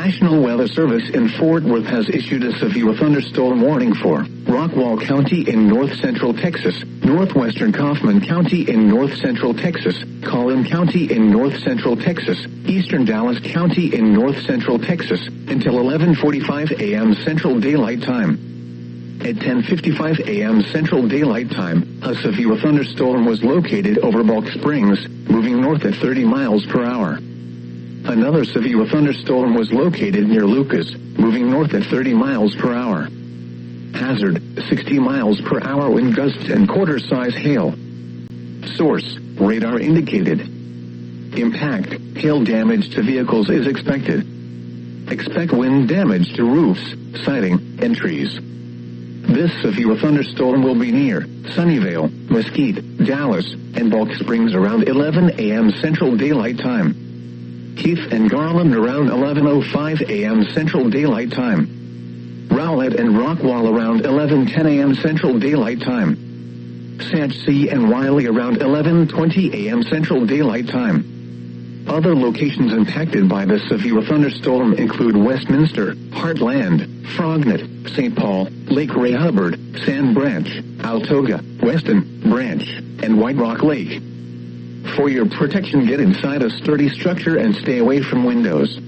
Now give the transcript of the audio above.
National Weather Service in Fort Worth has issued a severe thunderstorm warning for Rockwall County in north-central Texas, northwestern Kaufman County in north-central Texas, Collin County in north-central Texas, eastern Dallas County in north-central Texas, until 11:45 a.m. Central Daylight Time. At 10:55 a.m. Central Daylight Time, a severe thunderstorm was located over Bulk Springs, moving north at 30 miles per hour. Another severe thunderstorm was located near Lucas, moving north at 30 miles per hour. Hazard, 60 miles per hour wind gusts and quarter-size hail. Source, radar indicated. Impact, hail damage to vehicles is expected. Expect wind damage to roofs, siding, and trees. This severe thunderstorm will be near Sunnyvale, Mesquite, Dallas, and Bulk Springs around 11 a.m. Central Daylight Time. Heath and Garland around 11:05 a.m. Central Daylight Time. Rowlett and Rockwall around 11:10 a.m. Central Daylight Time. Satchee and Wiley around 11:20 a.m. Central Daylight Time. Other locations impacted by the severe thunderstorm include Westminster, Heartland, Frognet, St. Paul, Lake Ray Hubbard, Sand Branch, Altoga, Weston, Branch, and White Rock Lake. For your protection, get inside a sturdy structure and stay away from windows.